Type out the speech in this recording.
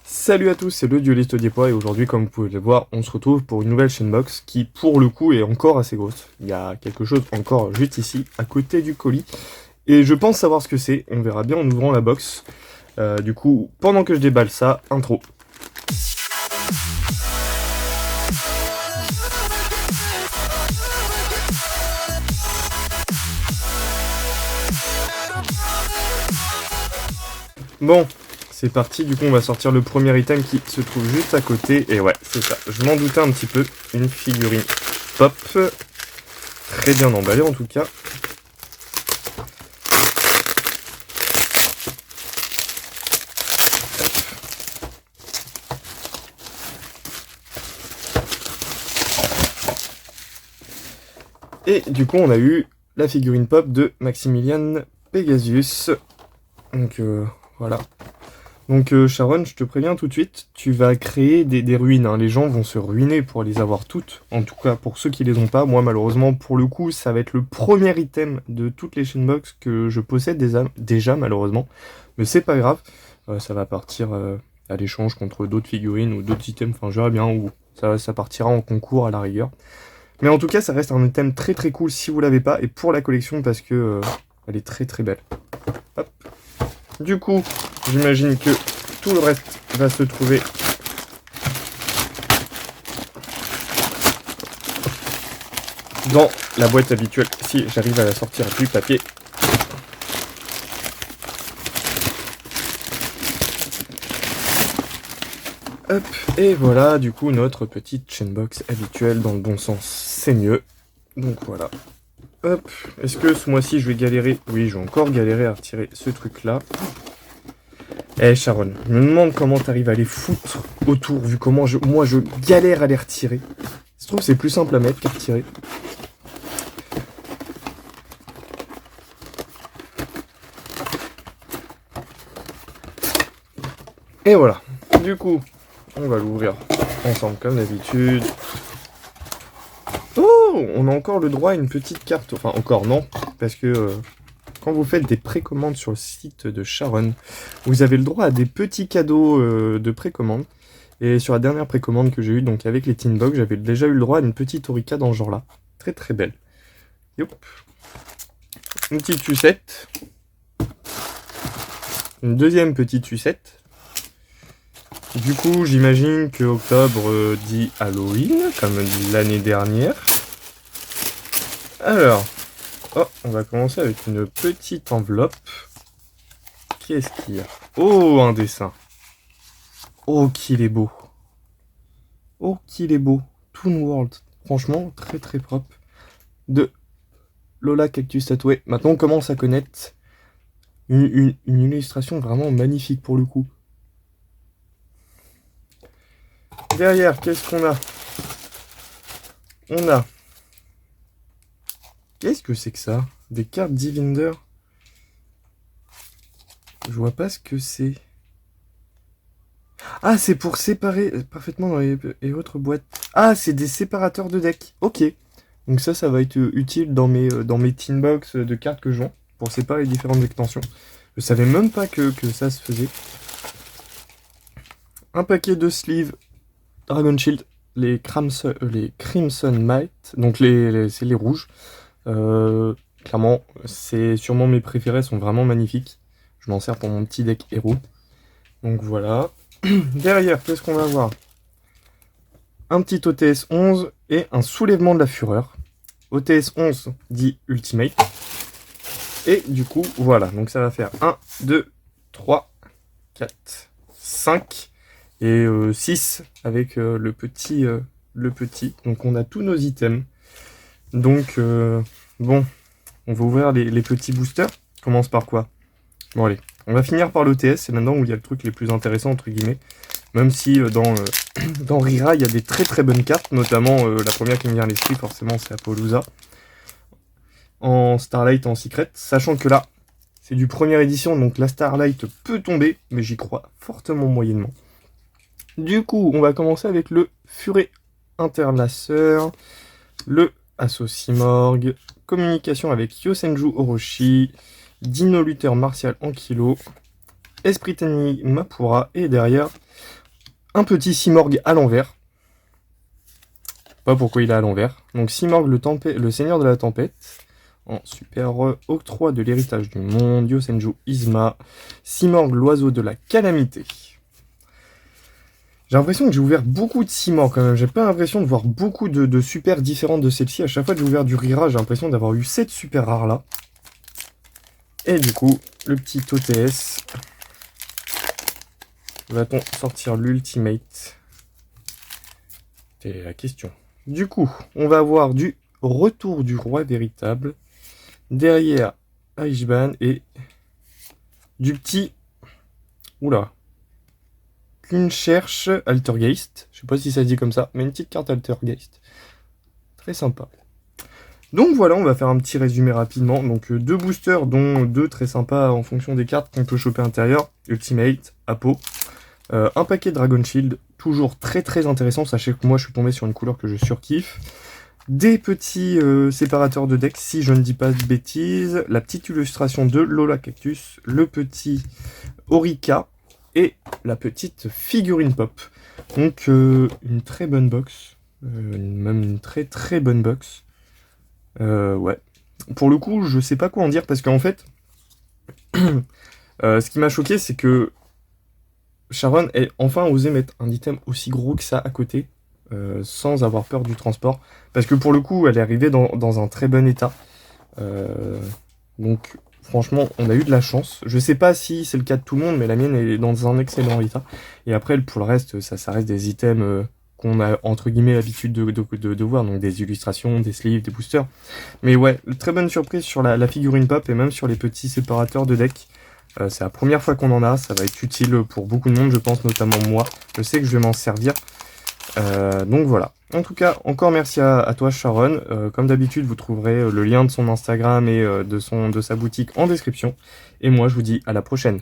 Salut à tous, c'est le dueliste des poids et aujourd'hui, comme vous pouvez le voir, on se retrouve pour une nouvelle chaîne box qui, pour le coup, est encore assez grosse. Il y a quelque chose encore juste ici, à côté du colis. Et je pense savoir ce que c'est, on verra bien en ouvrant la box. Du coup, pendant que je déballe ça, intro. Bon, c'est parti, du coup on va sortir le premier item qui se trouve juste à côté. Et ouais, c'est ça, je m'en doutais un petit peu, une figurine pop. Très bien emballée en tout cas. Et du coup, on a eu la figurine pop de Maximilian Pegasius. Donc voilà. Donc Sharon, je te préviens tout de suite, tu vas créer des ruines. Hein. Les gens vont se ruiner pour les avoir toutes. En tout cas, pour ceux qui les ont pas. Moi, malheureusement, pour le coup, ça va être le premier item de toutes les chainbox que je possède déjà, malheureusement. Mais c'est pas grave. Ça va partir à l'échange contre d'autres figurines ou d'autres items. Enfin, je verrai bien. Ou ça partira en concours à la rigueur. Mais en tout cas, ça reste un item très très cool si vous l'avez pas. Et pour la collection, parce que elle est très très belle. Hop. Du coup, j'imagine que tout le reste va se trouver dans la boîte habituelle, si j'arrive à la sortir du papier. Hop, et voilà, du coup, notre petite chainbox habituelle dans le bon sens, c'est mieux. Donc voilà. Hop, est-ce que ce mois-ci je vais galérer? Oui, je vais encore galérer à retirer ce truc-là. Eh Sharon, je me demande comment t'arrives à les foutre autour, vu comment moi je galère à les retirer. Je trouve que c'est plus simple à mettre qu'à retirer. Et voilà, du coup, on va l'ouvrir ensemble comme d'habitude. Oh, on a encore le droit à une petite carte. Enfin, encore non, parce que quand vous faites des précommandes sur le site de Sharon, vous avez le droit à des petits cadeaux de précommande. Et sur la dernière précommande que j'ai eue, donc avec les Teen Box, j'avais déjà eu le droit à une petite Orica dans ce genre-là. Très très belle. Yop. Une petite sucette. Une deuxième petite sucette. Du coup, j'imagine que octobre dit Halloween, comme l'année dernière. Alors, oh, on va commencer avec une petite enveloppe. Qu'est-ce qu'il y a? Oh, un dessin. Oh, qu'il est beau. Oh, qu'il est beau. Toon World. Franchement, très très propre. De Lola Cactus tatoué. Maintenant, on commence à connaître une illustration vraiment magnifique pour le coup. Derrière, qu'est-ce qu'on a? On a... Qu'est-ce que c'est que ça? Des cartes Divinder? Je vois pas ce que c'est. Ah, c'est pour séparer parfaitement dans les autres boîtes. Ah, c'est des séparateurs de deck. Ok. Donc ça va être utile dans mes teen box de cartes que je vends pour séparer les différentes extensions. Je savais même pas que ça se faisait. Un paquet de sleeves Dragon Shield, les Crimson Might, donc c'est les rouges. Clairement, c'est sûrement mes préférés, sont vraiment magnifiques. Je m'en sers pour mon petit deck héros. Donc voilà. Derrière, qu'est-ce qu'on va avoir? Un petit OTS 11 et un soulèvement de la fureur. OTS 11 dit Ultimate. Et du coup, voilà. Donc ça va faire 1, 2, 3, 4, 5 et 6 avec le petit. Donc on a tous nos items. Donc, bon, on va ouvrir les petits boosters. On commence par quoi? Bon allez, on va finir par l'OTS, c'est maintenant où il y a le truc les plus intéressants entre guillemets. Même si dans Rira, il y a des très très bonnes cartes, notamment la première qui me vient à l'esprit, forcément, c'est Apollousa. En Starlight, en Secret, sachant que là, c'est du première édition, donc la Starlight peut tomber, mais j'y crois fortement moyennement. Du coup, on va commencer avec le Furet Interlaceur, le Assosimorgue, communication avec Yosenju Orochi, Dino Luther Martial en kilo, Esprit Ennemi Mapura, et derrière, un petit Simorgh à l'envers. Pas pourquoi il est à l'envers. Donc Simorgh, le seigneur de la tempête. En super octroi de l'héritage du monde. Yosenju Izma. Simorgh, l'oiseau de la calamité. J'ai l'impression que j'ai ouvert beaucoup de Simorgh quand même. J'ai pas l'impression de voir beaucoup de super différentes de celle-ci. À chaque fois que j'ai ouvert du Rira, j'ai l'impression d'avoir eu 7 super rares là. Et du coup, le petit OTS. Va-t-on sortir l'Ultimate? C'est la question. Du coup, on va avoir du Retour du Roi Véritable. Derrière, Aishban et du petit... Oula. Qu'une cherche Altergeist. Je sais pas si ça se dit comme ça, mais une petite carte Altergeist. Très sympa. Donc voilà, on va faire un petit résumé rapidement. Donc 2 boosters, dont 2 très sympas en fonction des cartes qu'on peut choper à l'intérieur. Ultimate, Apo. Un paquet Dragon Shield, toujours très très intéressant. Sachez que moi je suis tombé sur une couleur que je surkiffe. Des petits séparateurs de deck, si je ne dis pas de bêtises. La petite illustration de Lola Cactus. Le petit Orica. Et la petite figurine pop. Donc une très bonne box. Même une très très bonne box. Ouais. Pour le coup, je sais pas quoi en dire parce qu'en fait, ce qui m'a choqué, c'est que Sharon ait enfin osé mettre un item aussi gros que ça à côté, sans avoir peur du transport. Parce que pour le coup, elle est arrivée dans un très bon état. Donc franchement, on a eu de la chance. Je sais pas si c'est le cas de tout le monde, mais la mienne est dans un excellent état. Et après, pour le reste, ça reste des items qu'on a entre guillemets l'habitude de voir. Donc des illustrations, des sleeves, des boosters. Mais ouais, très bonne surprise sur la figurine pop et même sur les petits séparateurs de deck. C'est la première fois qu'on en a. Ça va être utile pour beaucoup de monde, je pense, notamment moi. Je sais que je vais m'en servir. Donc voilà. En tout cas, encore merci à toi Sharon. Comme d'habitude, vous trouverez le lien de son Instagram et de sa boutique en description. Et moi, je vous dis à la prochaine.